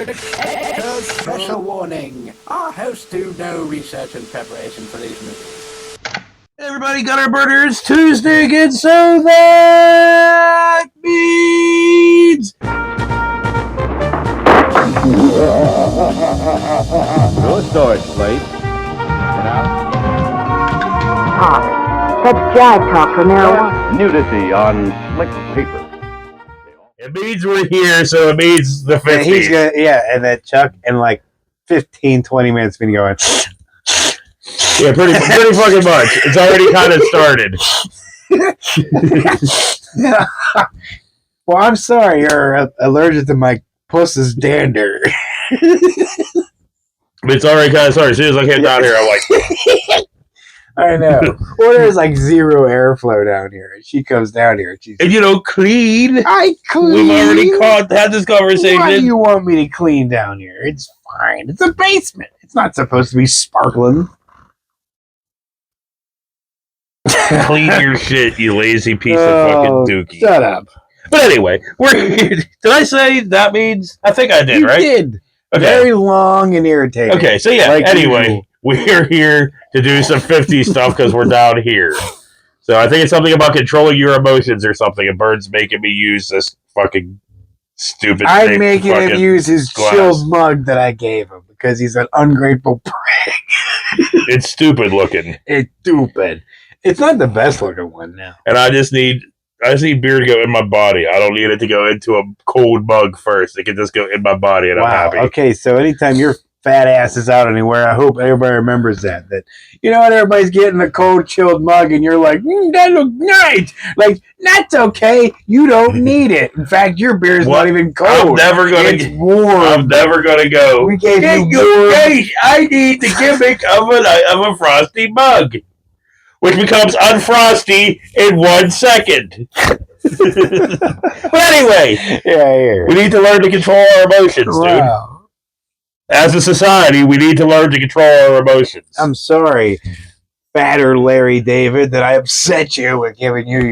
Special warning. Our hosts do no research and preparation for these movies. Everybody got our burgers Tuesday again, so that means... No storage place. Talk. That's jive talk for marijuana. Nudity on slick paper. It means we're here, so it means the 50th. And then Chuck in like 15, 20 minutes been going. Yeah, pretty fucking much. It's already kind of started. Well, I'm sorry, you're allergic to my puss's dander. It's already kind of started. As soon as I came down here, I'm like... I know. Well, there's like zero airflow down here. She comes down here. And clean. I clean. We've already had this conversation. Why do you want me to clean down here? It's fine. It's a basement. It's not supposed to be sparkling. Clean your shit, you lazy piece of fucking dookie. Shut up. But anyway, we're here. Did I say that means? I think I did, right? You did. Okay. Very long and irritating. Okay, so yeah, Like anyway, usual. we're here to do some 50 stuff because we're down here. So I think it's something about controlling your emotions or something, and Bird's making me use this fucking stupid I'm making him use his glass. chilled mug that I gave him because he's an ungrateful prick. It's stupid looking. It's stupid. It's not the best looking one now. And I just need beer to go in my body. I don't need it to go into a cold mug first. It can just go in my body, and I'm happy. Okay, so anytime your fat ass is out anywhere, I hope everybody remembers that. That you know what, everybody's getting a cold, chilled mug, and you're like, that looks nice. Like, that's okay. You don't need it. In fact, your beer is not even cold. I'm never gonna. It's warm. I'm never gonna go. We gave you warm. I need the gimmick of a frosty mug, which becomes unfrosty in 1 second. But anyway, we need to learn to control our emotions, dude. As a society, we need to learn to control our emotions. I'm sorry, fatter Larry David, that I upset you with giving you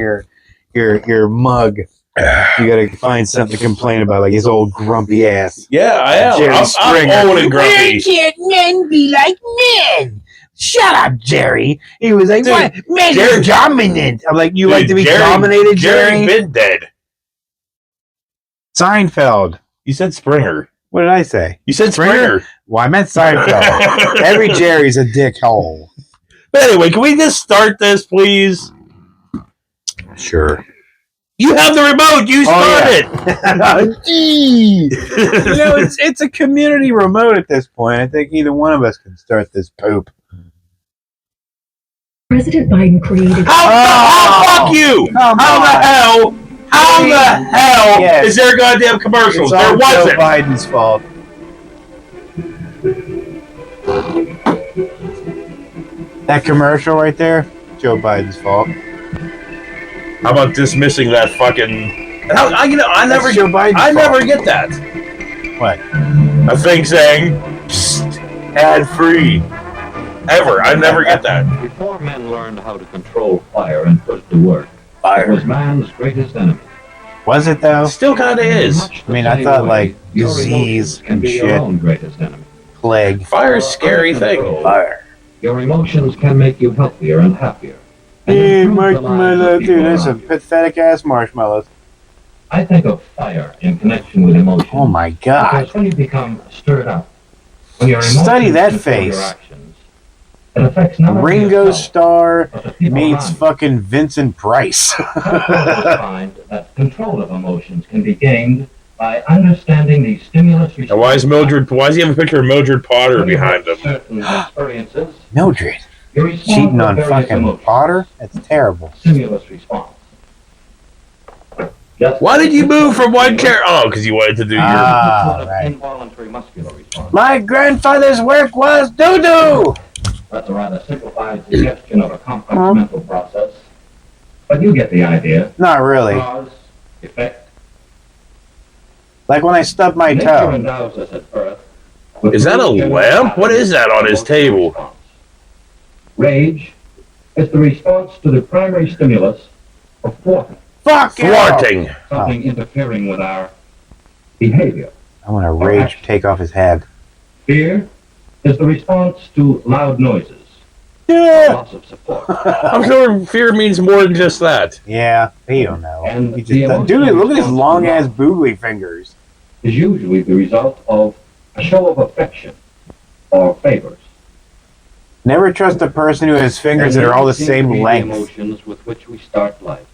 your mug. You gotta find something to complain about, like his old grumpy ass. Yeah, I am. Jerry I'm old and grumpy. Why can't men be like men? Shut up, Jerry. He was like, what? Men are dominant. I'm like, you like to be dominated, Jerry? Jerry's been dead. Seinfeld. You said Springer. What did I say? You said Springer. Well, I meant Seinfeld. Every Jerry's a dickhole. But anyway, can we just start this, please? Sure. You have the remote. You start it. You know, it's a community remote at this point. I think either one of us can start this poop. President Biden created... Fuck you! How the hell is there goddamn commercials? It's all There wasn't. Joe Biden's fault. That commercial right there, Joe Biden's fault. How about dismissing that fucking? I never get that. What? A thing saying ad free. Ever. I never get that. Before men learned how to control fire and put it to work, fire was man's greatest enemy. Was it though? Still kind of is. I mean, I thought like disease and be your shit, own greatest enemy. plague. Fire is a scary thing. Fire. Your emotions can make you healthier and happier. Hey, marshmallow, dude, that's some pathetic ass marshmallows. I think of fire in connection with emotion. Oh my god. Because when you become stirred up, when your emotions Study that control face. your actions, it affects not only Ringo yourself, Starr but the people meets around you. fucking Vincent Price. Psychologists find that control of emotions can be gained by understanding the stimulus response. Now, why does he have a picture of Mildred Potter behind him? Certain experiences, Mildred. you respond Cheating to on various fucking emotions. Potter? That's terrible. Stimulus response. Just Why did you move from one character? Oh, because you wanted to do your... Ah, right. involuntary muscular response. My grandfather's work was doo-doo! That's a rather simplified suggestion of a complex mental process. But you get the idea. Not really. Cause, effect. Like when I stubbed my Nature toe. endows us at birth with Is that a three general lamp? What patterns is that on his of table? response. Rage is the response to the primary stimulus of thwarting, Fuck you! Thwarting. something interfering with our behavior. I want to rage take off his head. Fear is the response to loud noises. Yeah. Loss of support. I'm sure fear means more than just that. Yeah, he don't know. And He the just, dude, emotional look at his response long to ass love boogly fingers. is usually the result of a show of affection or favors. Never trust a person who has fingers that are all the Seem to same be the length. emotions with which we start life.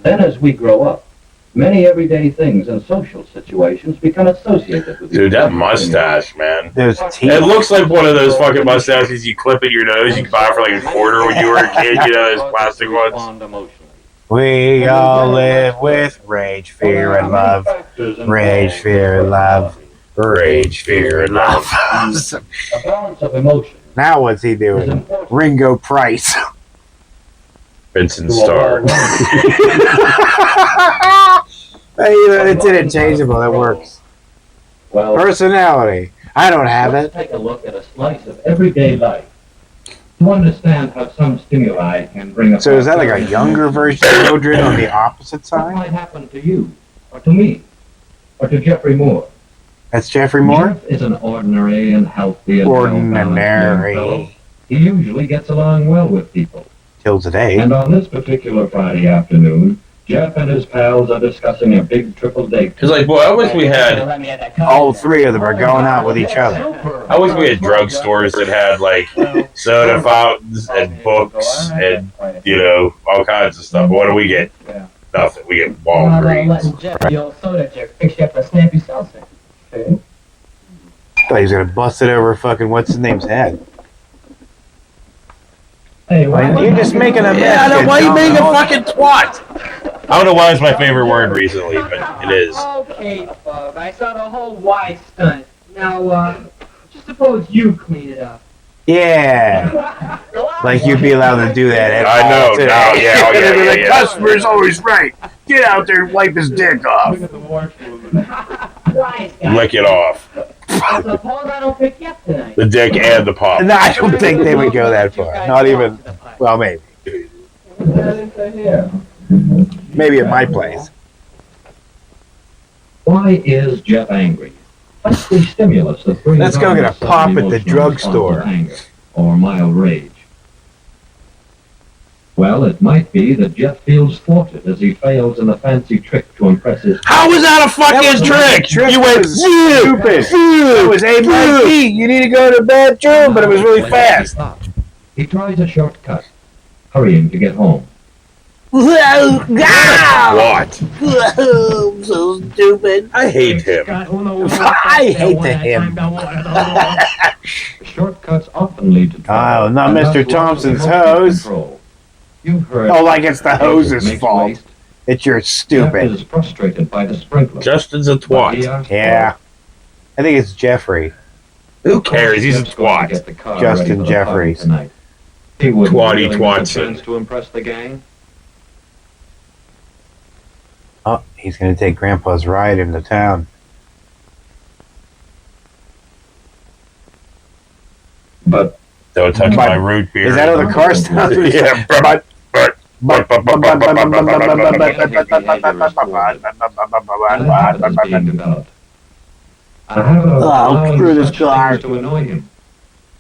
Then as we grow up, many everyday things and social situations become associated with Dude, that mustache, man. Those teeth. It looks like one of those fucking mustaches you clip in your nose you could buy for like $1 when you were a kid, you know, those plastic ones. We all live with rage, fear, and love. Rage, fear, love. Rage, fear, and love. A balance of emotion. Now what's he is doing? important Ringo Price. Vincent to a Starr. Hey, it's interchangeable. That works. Well, Personality. I don't have let's it. take a look at a slice of everyday life to understand how some stimuli can bring about. So is that like a younger version of Mildred on the opposite What side? might happen to you, or to me, or to Jeffrey Moore? That's Jeffrey Moore? Jeff is an ordinary and healthy and well-balanced young fellow. Ordinary. He usually gets along well with people. Till today. And on this particular Friday afternoon, Jeff and his pals are discussing a big triple date. It's like, boy, I wish we had All three of them are going out with each other. I wish we had drugstores that had like soda fountains and books and, you know, all kinds of stuff. But what do we get? Nothing. We get Walgreens. Jeff, the old soda jerk, fix you up a snappy seltzer. I thought he was gonna bust it over fucking what's his name's head. Hey, You're just making a mess. Yeah, I know. Why you being a dumbass. fucking twat? I don't know why it's my favorite word recently, but it is. Okay, Bub, I saw the whole Y stunt. Now, just suppose you clean it up. Yeah. Like you'd be allowed to do that. At I all, know. too. No, yeah, oh, yeah, yeah, The yeah. customer's always right. Get out there and wipe his dick off. Wise guy. Lick it off. I suppose I don't pick you up tonight. The dick and the pop. No, I don't think they would go that far. Not even. Well, maybe. Maybe at my place. Why is Jeff angry? What's the stimulus that brings Let's go on get a sudden pop at the emotional response drugstore. of anger or mild rage? Well, it might be that Jeff feels thwarted as he fails in a fancy trick to impress his. How was that a That fucking was trick? You went stupid. It was A by B. You need to go to the bathroom, but it was really fast. He tries a shortcut, hurrying to get home. What? So stupid. I hate him. I hate him. Shortcuts often lead to trouble. Oh, not and Mr. thus loss of Thompson's emotional hose. control. You've heard. Oh, like it's the hose's makes fault. waste. It's your Jeff stupid. is frustrated by the sprinkler. Justin's a But he twat. asks Yeah. I think it's Jeffrey. Who cares? He's a Jeff's going to twat. get the car Justin ready for the party Jeffries. tonight. He wouldn't Twatty really miss a Twatson. chance to impress the gang. Oh, he's going to take Grandpa's ride into town. But Don't touch my root beer. Is that how the car sounds? Yeah. is being developed. A habit of allowing screw this such car. things to annoy him.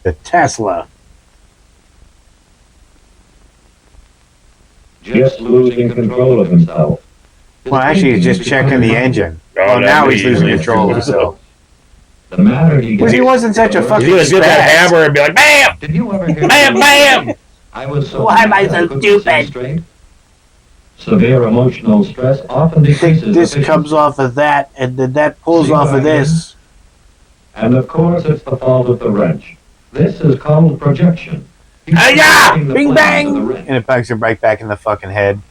The Tesla. Just losing control of himself. Well, actually, he's just checking the engine. Well, now he's losing control of himself. The matter he But gets. he wasn't such a fucking He's gonna get that spaz. hammer and be like, BAM! Did you ever hear? Bam, bam! I was so. Why am I mad so couldn't see stupid? straight. Severe emotional stress often I think decreases this efficiency. comes off of that, and then that pulls See off what of I this. And of course, it's the fault of the wrench. This is called projection. He's Hi-ya! projecting the Bing flames of bang! the wrench. And it bangs him right back in the fucking head.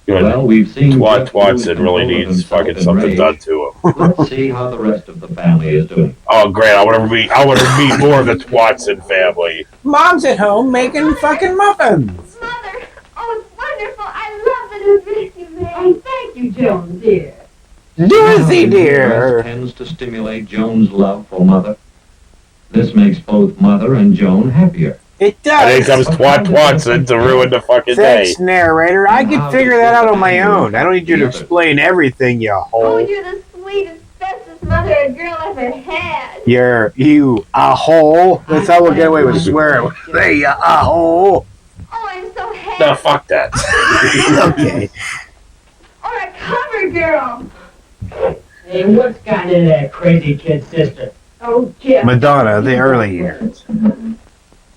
Well, we've seen Twat Jeff lose Twatson really control of needs himself fucking in something rage. done to him. Let's see how the rest of the family is doing. Oh, great! I want to meet more of the Twatson family. Mom's at home making fucking muffins. Mother, oh, it's wonderful. I love the new dress you made. Oh, thank you, Joan, dear. Dorothy, Now, dear. dress tends to stimulate Joan's love for Mother. This makes both Mother and Joan happier. It And then does. comes Twat Twatson to ruin the fucking day. Thanks, narrator. I can figure that out on my own. I don't need you to explain everything, you Oh, hole. you're the sweetest, bestest mother a girl ever had. You a hole. That's how we'll get away with swearing. Hey, you a hole. Oh, I'm so happy. No, fuck that. Okay. Or a cover girl. Hey, what's gotten into that crazy kid's sister? Oh, Jeff. Madonna, the early years.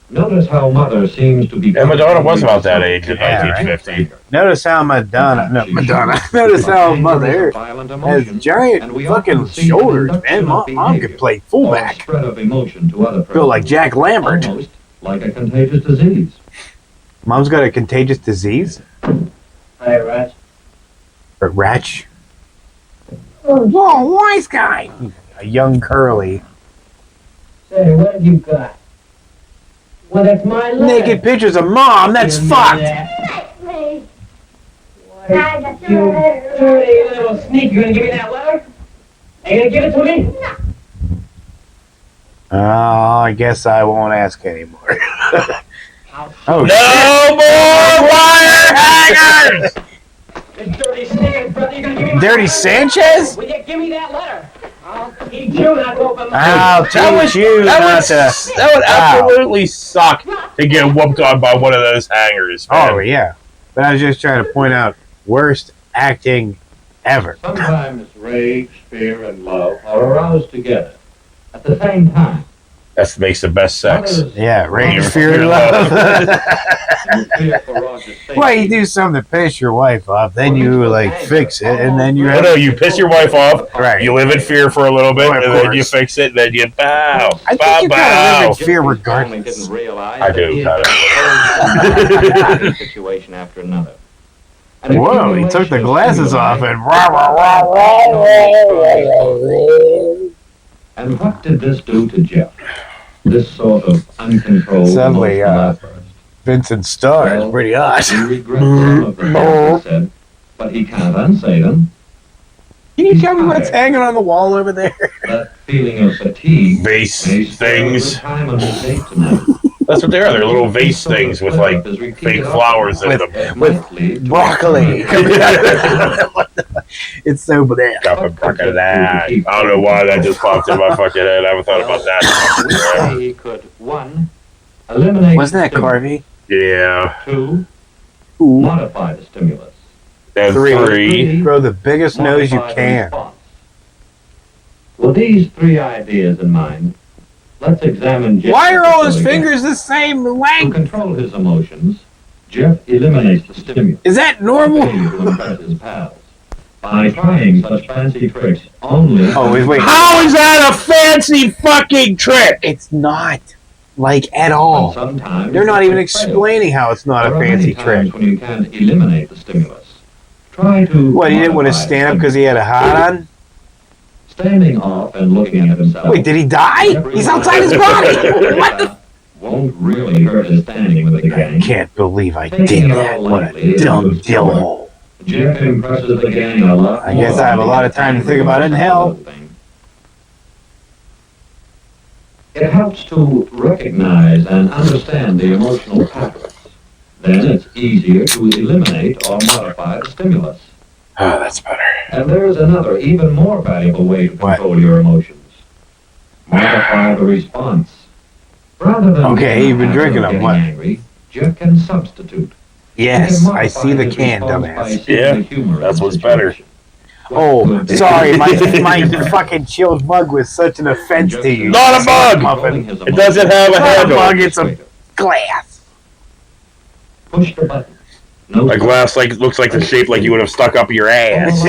Notice how Mother seems to be... And Madonna was about that age in Yeah, right. 1950. Notice how Madonna. Notice how Mother has giant fucking shoulders, man. Mom could play fullback. Spread of emotion to other Feel like Jack Lambert. Almost like a contagious disease. Mom's got a contagious disease? Hi, Raj. Or Ratch? Whoa, wise guy! A young curly. Say, what have you got? Well, that's my letter. Naked pictures of Mom, that's fucked! Me. Why, you dirty little sneak, you gonna give me that letter? Are you gonna give it to me? Oh, I guess I won't ask anymore. Oh, No more wire hangers! You dirty sneaking brother, you gonna give me my Dirty letter? Sanchez? Will you give me that letter? I'll teach you not to open my I'll teach you not to. That would absolutely suck to get whooped on by one of those hangers. Man. Oh, yeah. But I was just trying to point out worst acting ever. Sometimes rage, fear, and love are aroused together at the same time. That makes the best sex. Others- Yeah, rage, Fear, fear, fear, love. You fear for Roger's safety. Well, you do something to piss your wife off, then you, like, fix it, and then you No, have... no, you piss your wife off, Right. you live in fear for a little bit, Oh, of and then you course. fix it, and then you bow. I think Bow, you gotta live bow. in fear Jeffrey's regardless. family didn't realize I that do, he kind had been thrown into one situation after another. An Whoa, he took the accumulation of glasses off stimuli. and... Rah, rah, rah, rah. And what did this do to Jeff? This sort of uncontrolled Suddenly, emotional outburst. Vincent Starr is pretty hot. He regrets some of the things he said, but he can't unsay them. Can you tell me what's hanging on the wall over there? That feeling of fatigue Vase may spur things. the time on his date tonight. That's what they are. They're little vase things with, like, fake flowers in them. Broccoli coming out of it. It's so bananas. Got a bucket of that. I don't know why that just popped in my fucking head. I haven't thought about We that. say he could, 1, eliminate Wasn't that the stimulus. Carvey? Yeah. 2, Ooh. modify the stimulus. And three. Grow the biggest nose you modify the can. response. With these 3 ideas in mind, let's examine Jeff's Why are all his episode again. fingers the same To length? control his emotions, Jeff eliminates the stimulus. Is that normal? Failure to impress his pals. By trying such fancy tricks only... Oh, wait. How is that a fancy fucking trick? It's not. Like, at And all. sometimes They're not even it fails. explaining how it's not a There are many fancy times trick. when you can't eliminate the stimulus. Try to... What, he didn't want to modify stand up the because he had a hat on? Standing off and looking at himself... Wait, did he die? He's outside his body! What? Won't really hurt his standing with the I gang. can't believe I did that. What a dumb dillhole. Jeff impresses the gang a lot. I guess I have a lot of time to think about it in hell. It helps to recognize and understand the emotional patterns. Then it's easier to eliminate or modify the stimulus. Oh, that's better. And there's another, even more valuable way to What? control your emotions. Modify the response. Rather than Okay, you've been drinking them, getting what? angry, Jeff can substitute. Yes, He can I see the modify can, his response by dumbass. seeing Yeah, the humor in that's the what's better. situation. Oh, sorry, my fucking chilled mug was such an offense to you. Not a mug! Muffin. It doesn't have a Not a handle. mug, it's a glass. Push the button. No A glass looks like the shape like you would have stuck up your ass.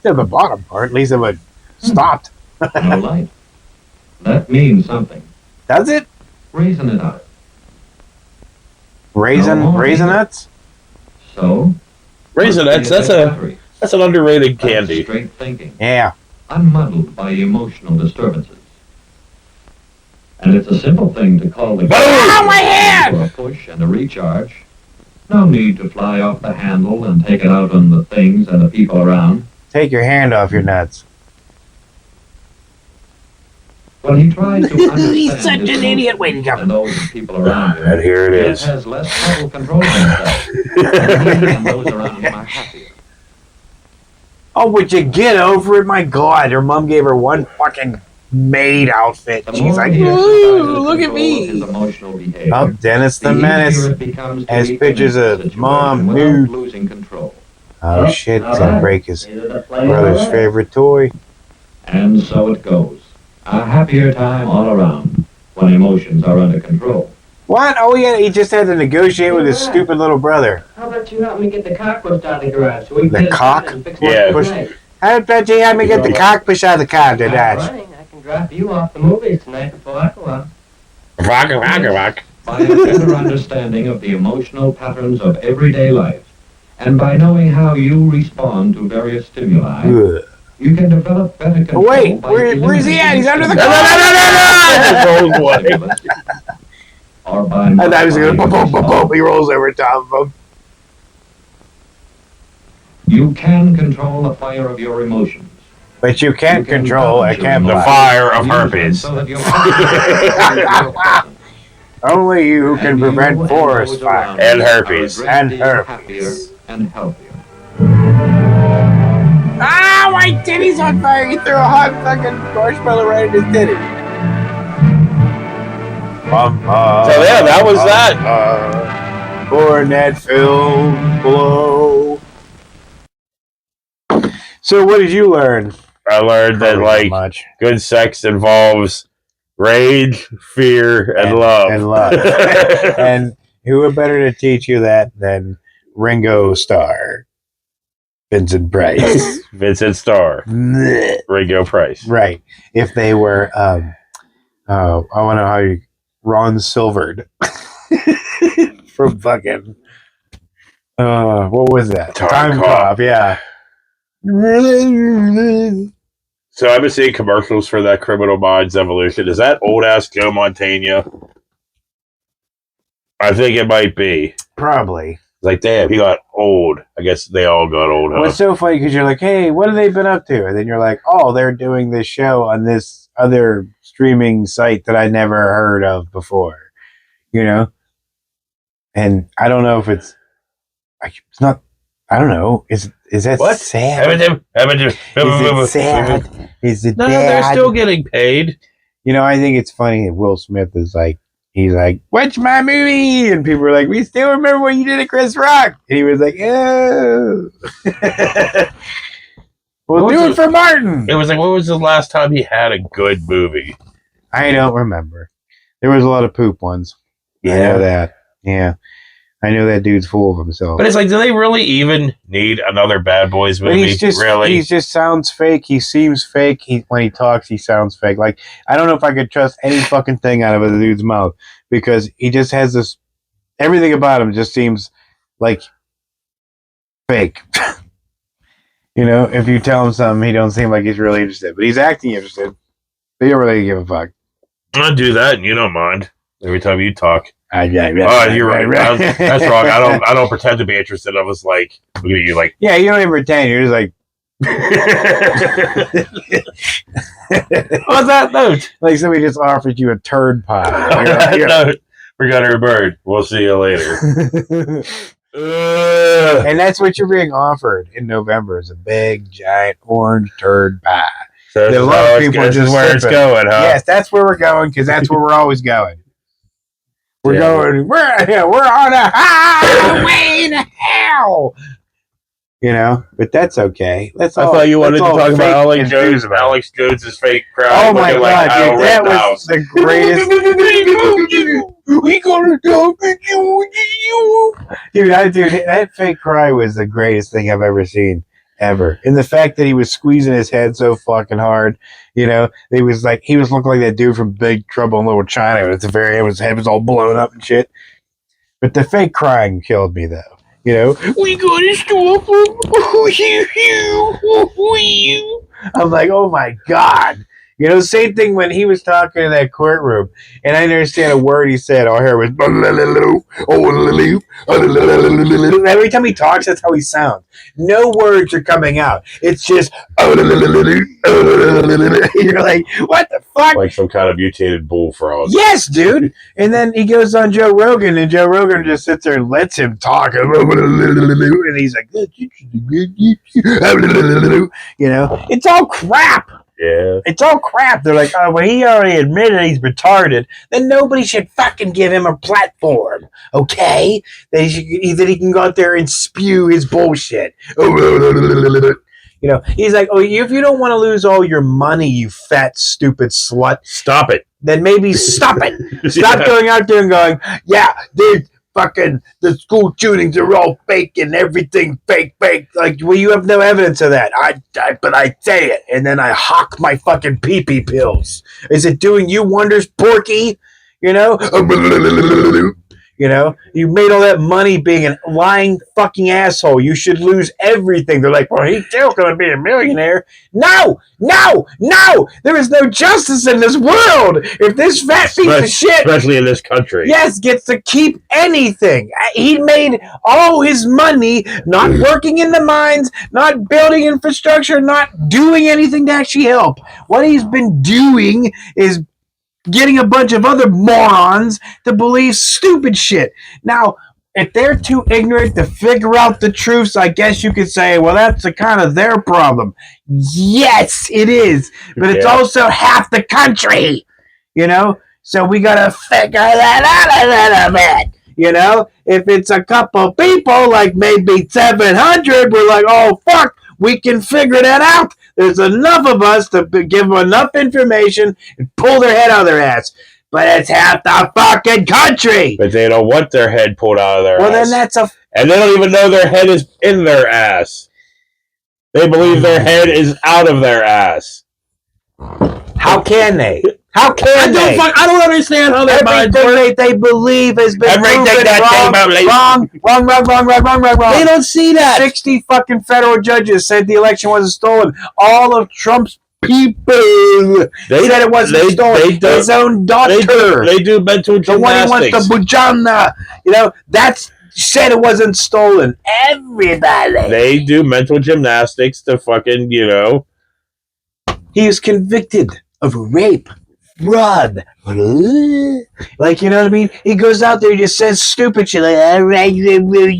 To the bottom part, at least it would stopped. No light. That means something. Does it? Reason it out. Raisinets? So? Raisinets, that's an underrated That's candy. straight thinking. Yeah. Unmuddled by emotional disturbances. And it's a simple thing to call the Ow, my hand! for a push and a recharge. No need to fly off the handle and take it out on the things and the people around. Take your hand off your nuts. When he tries to understand He's such his an idiot. Wait, emotions he got and those of people around him, And here it Jeff is. has less trouble controlling himself. And those around him are happier. Oh, would you get over it? My God, her mom gave her one fucking maid outfit. The She's more like, he ooh, exercises look at control of his me. emotional behavior, Oh, Dennis the the Menace easier it becomes to has meet pictures any of situation mom without nude. losing control. Oh shit, he's gonna break his These are the plays brother's I like. favorite toy. And so it goes. A happier time all around when emotions are under control. What? Oh yeah, he just had to negotiate with his stupid little brother. How about you help me get the cock pushed out of the garage so we can The get it cock? started and fix Yeah. it Push- tonight? How about you have me get the cock push out of the car, Start Dash? running. I can drop you off the movies tonight before I go out. Rock. By a better understanding of the emotional patterns of everyday life, and by knowing how you respond to various stimuli, Ugh. you can develop better Oh, control wait, by where's he at? He's under the No, car. no, no. stimulus, or by I thought he was going modifying boom, boom, boom, boom. He rolls over top of him. You can control the fire of your emotions. But you can't You can control a balance your camp The emotions fire of and use them herpes. so that your feel pleasant. Only you can And you prevent and forest those fire. around And you herpes. are a great And deal herpes. happier and healthier. Ah, my titty's on fire. He threw a hot fucking marshmallow right in his titty. So yeah, that was that. Cornet filled below. So what did you learn? I learned that Probably like not much. good sex involves rage, fear, and love. And love. And who are better to teach you that than Ringo Starr? Vincent Price. Vincent Starr, Blech. Ringo Price. Right. If they were I want to know how you Ron Silvered from fucking what was that? Time Cop, Cop. yeah. So I've been seeing commercials for that Criminal Minds Evolution. Is that old ass Joe Montana? I think it might be. Probably. Like, damn, he got old. I guess they all got old. Huh? Well, it's so funny because you're like, hey, what have they been up to? And then you're like, oh, they're doing this show on this other streaming site that I never heard of before. You know? And I don't know if it's not. I don't know. Is that What? sad? Is it sad? Is it No, bad? they're still getting paid. You know, I think it's funny that Will Smith is like, he's like, watch my movie, and people are like, we still remember when you did it, Chris Rock, and he was like, oh, we'll do it for Martin. It was like, when was the last time he had a good movie? I don't remember. There was a lot of poop ones. I know that. Yeah. I know that dude's full of himself. But it's like, do they really even need another Bad Boys movie? But he just sounds fake. He seems fake. When he talks, he sounds fake. Like, I don't know if I could trust any fucking thing out of the dude's mouth because he just has this. Everything about him just seems like fake. You know, if you tell him something, he don't seem like he's really interested, but he's acting interested. They don't really give a fuck. I do that, and you don't mind every time you talk. Oh, You're right. That's wrong. I don't pretend to be interested. I was like, look at you, like, yeah, you don't even pretend. You're just like, what's that note? like somebody just offered you a turd pie. No, forgot her bird. We'll see you later. And that's what you're being offered in November is a big, giant orange turd pie. So A lot of people this just is where it's sipping. going, huh? Yes, that's where we're going because that's where we're always going. We're on a highway to hell. You know, but that's okay. I thought you wanted to talk about Alex Jones. About. Alex Jones' fake crowd. Oh my god, like dude, that was the greatest. We gonna talk to you, dude. That fake cry was the greatest thing I've ever seen, ever. And the fact that he was squeezing his head so fucking hard, you know, he was looking like that dude from Big Trouble in Little China. At the very end, his head was all blown up and shit. But the fake crying killed me, though. You know, we gotta stop. I'm like, oh my god. You know, same thing when he was talking in that courtroom, and I didn't understand a word he said. All I heard was every time he talks, that's how he sounds. No words are coming out. It's just you're like, what the fuck? Like some kind of mutated bullfrog. Yes, dude. And then he goes on Joe Rogan, and Joe Rogan just sits there and lets him talk. And he's like, you know, it's all crap. Yeah. It's all crap. They're like, oh, well, he already admitted he's retarded. Then nobody should fucking give him a platform, okay? That he can go out there and spew his bullshit. You know, he's like, oh, if you don't want to lose all your money, you fat, stupid slut. Stop it. Then maybe stop it. Stop going out there and going, yeah, dude. Fucking the school shootings are all fake and everything fake. Like, well, you have no evidence of that. But I say it, and then I hawk my fucking pee-pee pills. Is it doing you wonders, Porky? You know? You know? You made all that money being a lying fucking asshole. You should lose everything. They're like, well, he's still going to be a millionaire. No! There is no justice in this world. If this fat piece of shit, especially in this country, yes, gets to keep anything. He made all his money not working in the mines, not building infrastructure, not doing anything to actually help. What he's been doing is getting a bunch of other morons to believe stupid shit. Now, if they're too ignorant to figure out the truths, I guess you could say, well, that's kind of their problem. Yes, it is. But it's also half the country, you know? So we got to figure that out a little bit. You know? If it's a couple people, like maybe 700, we're like, oh, fuck, we can figure that out. There's enough of us to give them enough information and pull their head out of their ass. But it's half the fucking country. But they don't want their head pulled out of their ass. Well, then that's a... And they don't even know their head is in their ass. They believe their head is out of their ass. How can they? How can they? I don't understand how their minds work. Everything they believe has been wrong. They don't see that. 60 fucking federal judges said the election wasn't stolen. All of Trump's people said it wasn't stolen. His own daughter. They do mental gymnastics. The one he wants to bujana. You know, that's said it wasn't stolen. Everybody. They do mental gymnastics to fucking, you know. He is convicted of rape. Fraud. Like, you know what I mean? He goes out there and just says stupid shit like, all right, well,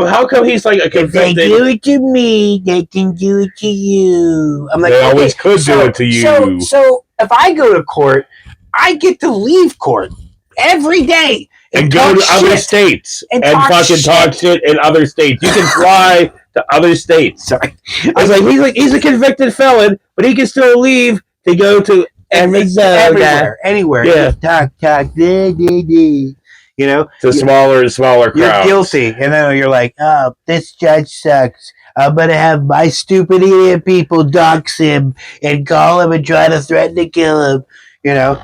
how come he's like a convicted? If they do it to me, they can do it to you. I'm like, they always could do it to you. So if I go to court, I get to leave court every day and go to other states and fucking talk shit in other states. You can fly to other states. Sorry. It's he's a convicted felon, but he can still leave to go to anywhere. Yeah. Talk. You know? To smaller and smaller crowds. You're guilty. And then you're like, oh, this judge sucks. I'm going to have my stupid idiot people dox him and call him and try to threaten to kill him. You know?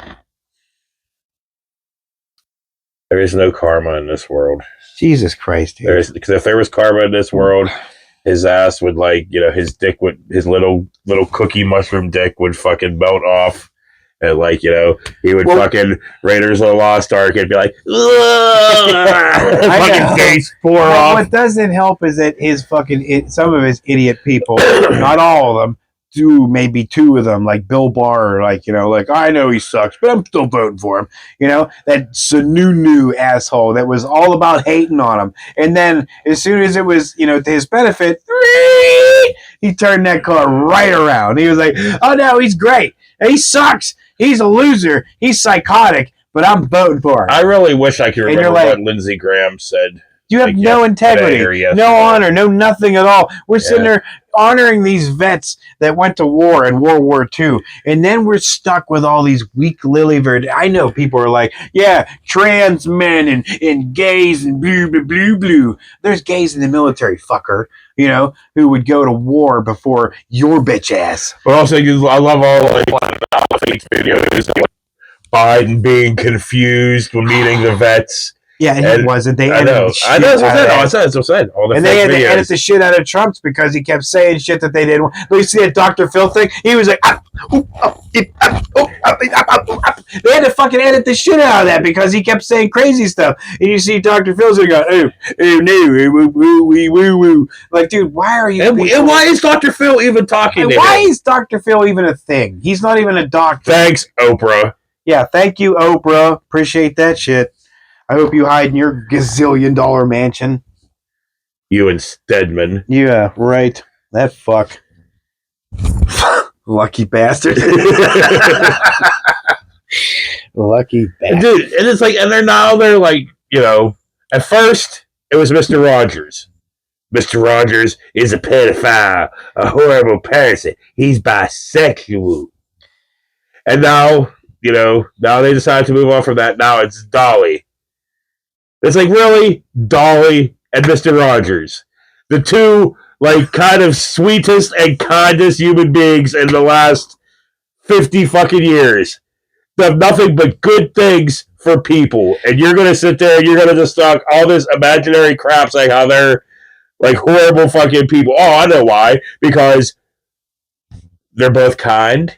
There is no karma in this world. Jesus Christ, dude. Because if there was karma in this world, his ass would, like, you know, his little cookie mushroom dick would fucking melt off, and, like, you know, he would fucking Raiders of the Lost Ark and be like, fucking face pour off. What doesn't help is that his fucking some of his idiot people, not all of them, maybe two of them, like Bill Barr, like, you know, like, I know he sucks, but I'm still voting for him. You know, that Sununu asshole that was all about hating on him. And then as soon as it was, you know, to his benefit, he turned that car right around. He was like, oh no, he's great. He sucks. He's a loser. He's psychotic, but I'm voting for him. I really wish I could remember what Lindsey Graham said. You have no integrity, no honor, no nothing at all. We're sitting there honoring these vets that went to war in World War II, and then we're stuck with all these weak lily-livered. I know people are like, yeah, trans men and gays and blue. There's gays in the military, fucker, you know, who would go to war before your bitch ass. But also, I love all like videos, like Biden being confused when meeting the vets. Yeah, and he wasn't. They edited the shit I know. That's what out I of said. That's what I said. All the and they had videos. to edit the shit out of Trump's because he kept saying shit that they didn't want. You see that Dr. Phil thing? He was like, they had to fucking edit the shit out of that because he kept saying crazy stuff. And you see Dr. Phil's like, oh no, woo. Like, dude, why are you? And why is Dr. Phil even talking to why him? is Dr. Phil even a thing? He's not even a doctor. Thanks, Oprah. Yeah, thank you, Oprah. Appreciate that shit. I hope you hide in your gazillion-dollar mansion. You and Stedman. Yeah, right. That fuck. Lucky bastard. Lucky bastard. Dude, and it's like, and they're like, you know, at first it was Mr. Rogers. Mr. Rogers is a pedophile, a horrible person. He's bisexual. And now, you know, now they decided to move on from that. Now it's Dolly. It's like, really? Dolly and Mr. Rogers. The two, like, kind of sweetest and kindest human beings in the last 50 fucking years. They have nothing but good things for people. And you're going to sit there and you're going to just talk all this imaginary crap saying how they're, like, horrible fucking people. Oh, I know why. Because they're both kind.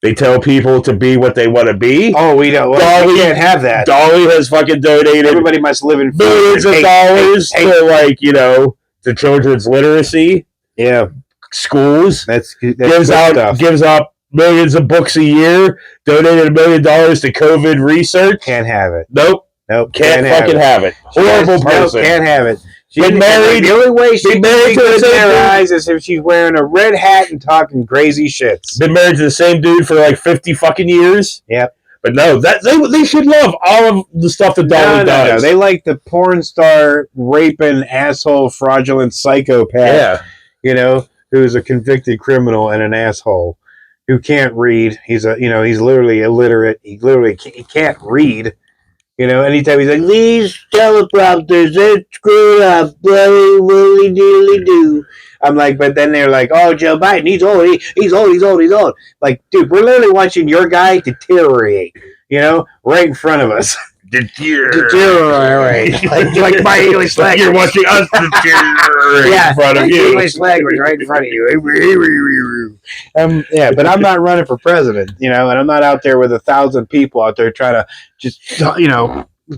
They tell people to be what they want to be. Oh, we don't. We can't have that. Dolly has fucking donated. Everybody must live in millions of dollars to, like, you know, to children's literacy. Yeah, schools. That's gives out millions of books a year. Donated $1 million to COVID research. Can't have it. Nope. Can't fucking have it. Horrible person. No, can't have it. Been married. The only way she been married can to the same their eyes is if she's wearing a red hat and talking crazy shits. Been married to the same dude for like 50 fucking years. Yep. But no, that they should love all of the stuff that Dolly does. No. They like the porn star raping asshole fraudulent psychopath. Yeah. You know, who's a convicted criminal and an asshole who can't read. He's literally illiterate. He can't read. You know, anytime he's like, these teleprompters, they're screwed up, willy-dilly-do. I'm like, but then they're like, oh, Joe Biden, he's old. Like, dude, we're literally watching your guy deteriorate, you know, right in front of us. Deteriorate. like my English language. You're watching us deteriorate in front of you. English language right in front of you. Yeah, but I'm not running for president, you know, and I'm not out there with 1,000 people out there trying to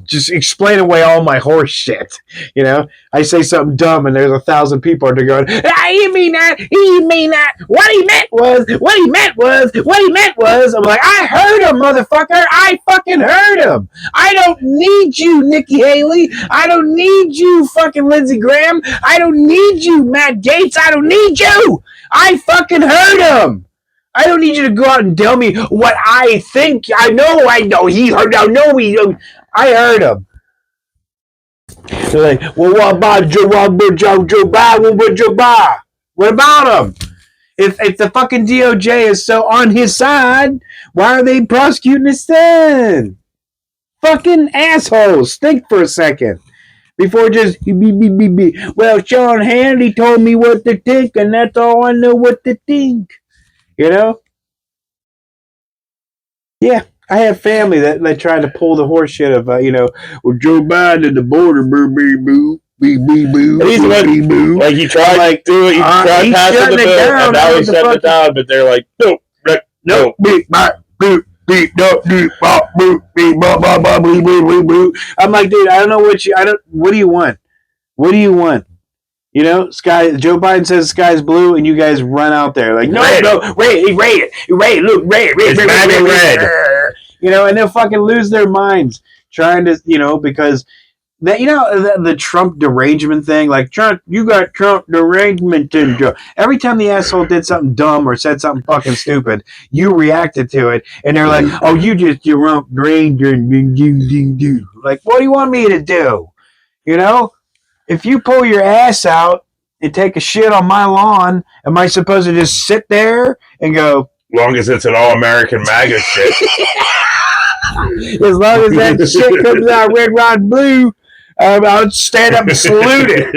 just explain away all my horse shit. You know, I say something dumb and there's 1,000 people out there going, you mean that? What he meant was. I'm like, I heard him, motherfucker. I fucking heard him. I don't need you, Nikki Haley. I don't need you, fucking Lindsey Graham. I don't need you, Matt Gaetz. I don't need you. I fucking heard him. I don't need you to go out and tell me what I think. I know. He heard. I know he. I heard him. They're like, well, what about Joe Biden? What about him? If the fucking DOJ is so on his side, why are they prosecuting his son? Fucking assholes. Think for a second. Before just, well, Sean Hannity told me what to think, and that's all I know what to think. You know? Yeah. I have family that tried to pull the horse shit of, well, Joe Biden at the border, boo. He's the one, like, he tried to do it, he tried passing the bill, and now he's shutting it down, but they're like, no. I'm like, dude, I don't know what do you want? What do you want? You know, Joe Biden says the sky's blue, and you guys run out there like, no, rate it, look, red. You know, and they'll fucking lose their minds trying to, because that, the Trump derangement thing, like, Trump, you got Trump derangement syndrome. Every time the asshole did something dumb or said something fucking stupid, you reacted to it, and they're like, oh, you're deranged, like, what do you want me to do? You know? If you pull your ass out and take a shit on my lawn, am I supposed to just sit there and go? Long as it's an all-American MAGA shit. As long as that shit comes out red, white, blue, I'll stand up and salute it.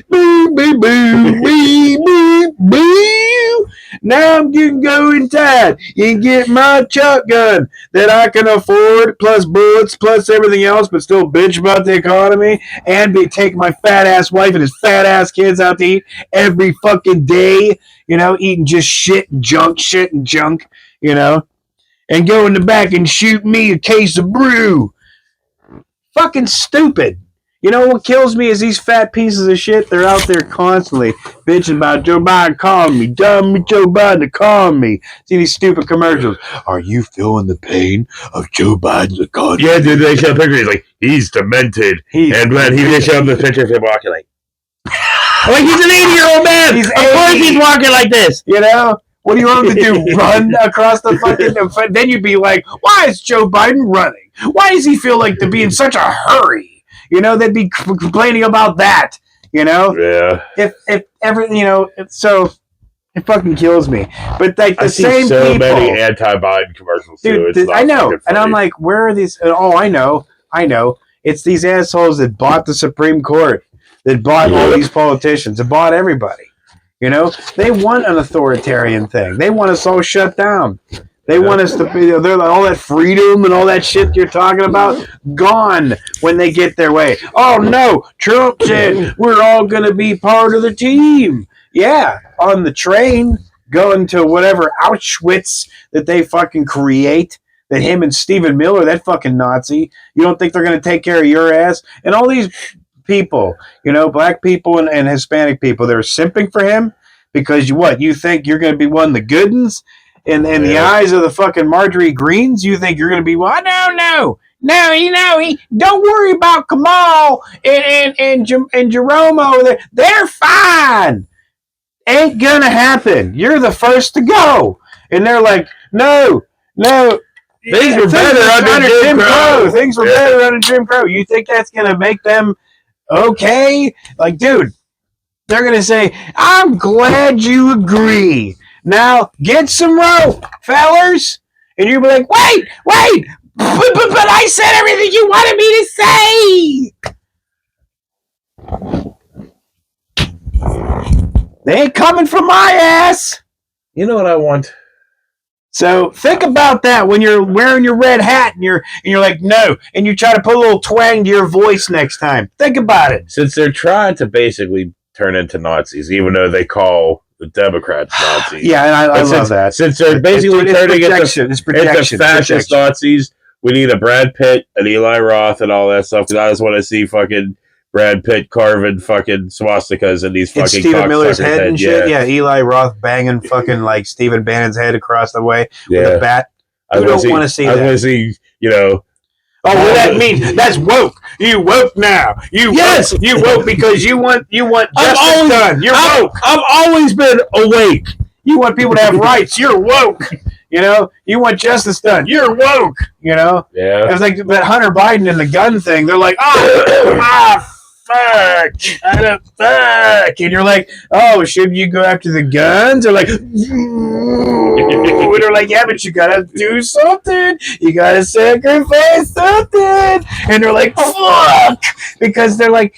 Boo, boo, boo, boo, boo, boo. Now I'm getting going tight. You can get my shotgun that I can afford, plus bullets, plus everything else, but still bitch about the economy, and take my fat ass wife and his fat ass kids out to eat every fucking day, eating just shit and junk, and go in the back and shoot me a case of brew. Fucking stupid. You know what kills me is these fat pieces of shit. They're out there constantly bitching about Joe Biden calling me. Dumb Joe Biden calling me. See these stupid commercials. Are you feeling the pain of Joe Biden's economy? Yeah, dude, they show pictures. He's like, he's demented. And when he just showed the picture of him walking like he's an 80-year-old man. Of course he's walking like this. What do you want him to do? Run across the fucking... Then you'd be like, why is Joe Biden running? Why does he feel like to be in such a hurry? They'd be complaining about that. Yeah. If ever, so it fucking kills me. But like the same so people, many anti-Biden commercials too. Dude, I know, and I'm like, where are these? Oh, I know. It's these assholes that bought the Supreme Court, that bought all these politicians, that bought everybody. They want an authoritarian thing. They want us all shut down. They want us to be, they're like, all that freedom and all that shit you're talking about, gone when they get their way. Oh no, Trump said we're all going to be part of the team. Yeah, on the train, going to whatever Auschwitz that they fucking create, that him and Stephen Miller, that fucking Nazi, you don't think they're going to take care of your ass? And all these people, black people and Hispanic people, they're simping for him because you think you're going to be one of the good ones? In the eyes of the fucking Marjorie Greens, you think you're going to be, well, no, don't worry about Kamal and Jeromo. They're fine. Ain't going to happen. You're the first to go. And they're like, no. Things were better under Jim Crow. Things were better under Jim Crow. You think that's going to make them okay? Like, dude, they're going to say, I'm glad you agree. Now, get some rope, fellers. And you'll be like, wait, but I said everything you wanted me to say. They ain't coming for my ass. You know what I want? So think about that when you're wearing your red hat and you're like, no, and you try to put a little twang to your voice next time. Think about it. Since they're trying to basically turn into Nazis, even though they call the Democrats Nazis. Yeah, and I love that. Since they're basically turning into fascist Nazis, we need a Brad Pitt, an Eli Roth, and all that stuff. Because I just want to see fucking Brad Pitt carving fucking swastikas in these fucking Stephen Miller's head and shit. Yeah, Eli Roth banging fucking like Stephen Bannon's head across the way with a bat. I don't want to see that. I want to see, Oh, what that means? That's woke. You woke now. You woke because you want justice done. You're woke. I've always been awake. You want people to have rights. You're woke. You want justice done. You're woke. Yeah. It was like that Hunter Biden and the gun thing. They're like, fuck. And you're like, oh, should you go after the guns? They're like, and they're like, yeah, but you gotta do something. You gotta sacrifice something. And they're like, fuck. Because they're like,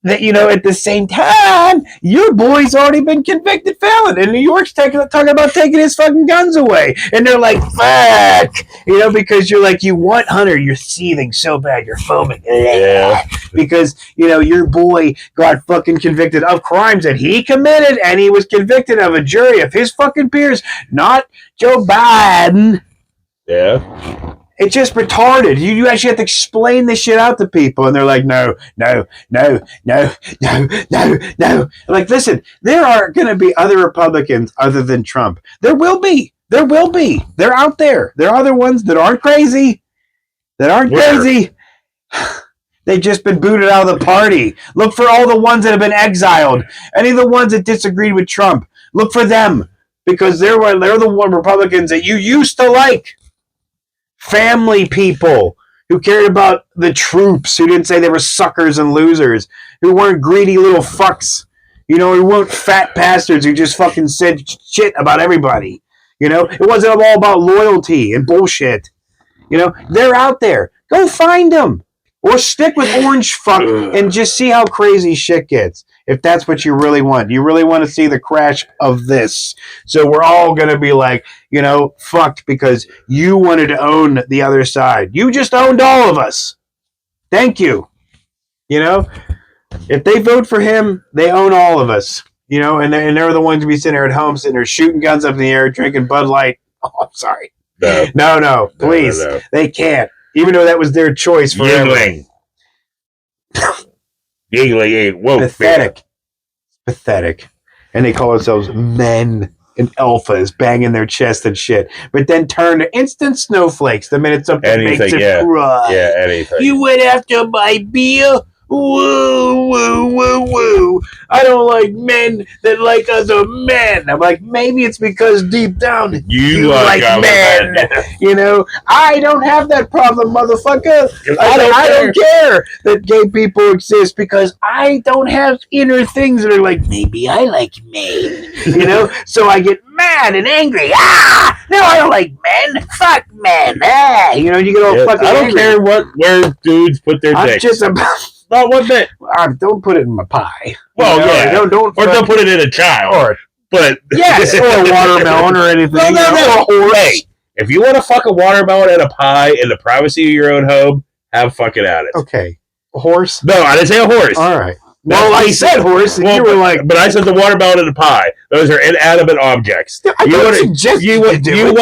that, at the same time, your boy's already been convicted felon. And New York's talking about taking his fucking guns away. And they're like, fuck. Because you're like, you want Hunter. You're seething so bad. You're foaming. Yeah. Because, your boy got fucking convicted of crimes that he committed. And he was convicted of a jury of his fucking peers. Not Joe Biden. Yeah. It's just retarded. You actually have to explain this shit out to people, and they're like, no. Like, listen, there are going to be other Republicans other than Trump. There will be. They're out there. There are other ones that aren't crazy. They've just been booted out of the party. Look for all the ones that have been exiled. Any of the ones that disagreed with Trump. Look for them, because they're the one Republicans that you used to like. Family people who cared about the troops, who didn't say they were suckers and losers, who weren't greedy little fucks, who weren't fat bastards who just fucking said shit about everybody. It wasn't all about loyalty and bullshit. They're out there. Go find them. Or stick with orange fuck and just see how crazy shit gets. If that's what you really want. You really want to see the crash of this. So we're all going to be like, fucked because you wanted to own the other side. You just owned all of us. Thank you. If they vote for him, they own all of us. And they're the ones to be sitting there at home, sitting there shooting guns up in the air, drinking Bud Light. Oh, I'm sorry. No, please. No. They can't. Even though that was their choice forever. Yingling ain't woke. Pathetic. And they call themselves men and alphas banging their chest and shit. But then turn to instant snowflakes the minute something makes it cry. Yeah, anything. You went after my beer? Woo, woo, woo, woo. I don't like men that like other men. I'm like, maybe it's because deep down you like men. I don't have that problem, motherfucker. I don't care that gay people exist because I don't have inner things that are like, maybe I like men. So I get mad and angry. No, I don't like men. Fuck men. You get all fucking I don't angry. care where dudes put their dicks. Just about... Not one bit. Don't put it in my pie. Well, yeah. Don't put it in a child. Yes, or a watermelon or anything. No. Hey, if you want to fuck a watermelon and a pie in the privacy of your own home, have fucking at it. Okay. A horse? No, I didn't say a horse. All right. Well, I said horse, and you were like... But I said the watermelon and the pie. Those are inanimate objects. You want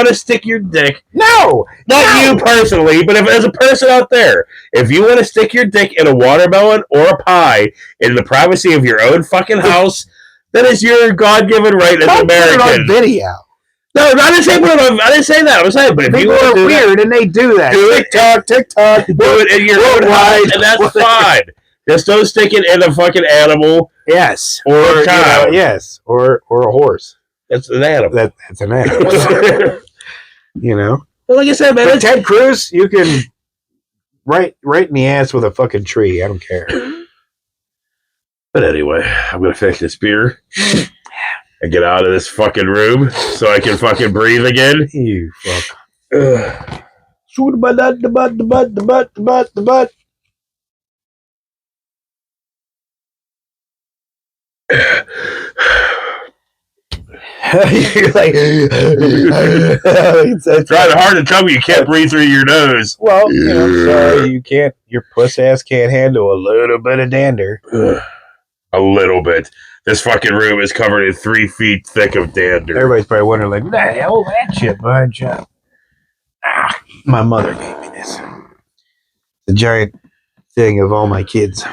to stick your dick... No! Not you personally, but as a person out there, if you want to stick your dick in a watermelon or a pie in the privacy of your own fucking house, that is your God-given right as an American. Put it on video. No, I didn't say put it on. I didn't say that. I was saying, but if people are weird and they do that. TikTok. Do it in your own house, and that's fine. Just don't stick it in a fucking animal. Yes. Or a child. Yes. Or a horse. That's an animal. That's an animal. Well, like I said, man. Ted Cruz, you can right in the ass with a fucking tree. I don't care. But anyway, I'm going to finish this beer and get out of this fucking room so I can fucking breathe again. You fuck. Shoot the butt. You're like, it's trying hard to tell me you can't breathe through your nose. Well, sorry, you can't. Your puss ass can't handle a little bit of dander. A little bit. This fucking room is covered in 3 feet thick of dander. Everybody's probably wondering, like, what the hell is that shit behind you? My mother gave me this. The giant thing of all my kids.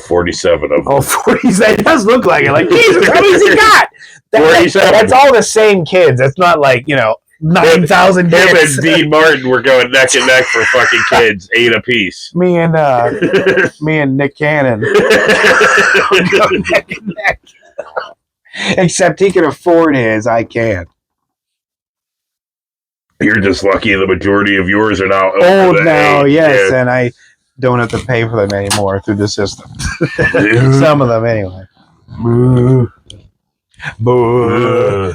47 of them. Oh, 47. That does look like it. Like, Jesus, how many's he got? 47. That's all the same kids. That's not like, 9,000 kids. Him and Dean Martin were going neck and neck for fucking kids, 8 apiece. Me and Nick Cannon. Go neck and neck. Except he can afford his, I can't. You're just lucky the majority of yours are now old now, yes, and I don't have to pay for them anymore through the system. Some of them, anyway. Boo. Boo.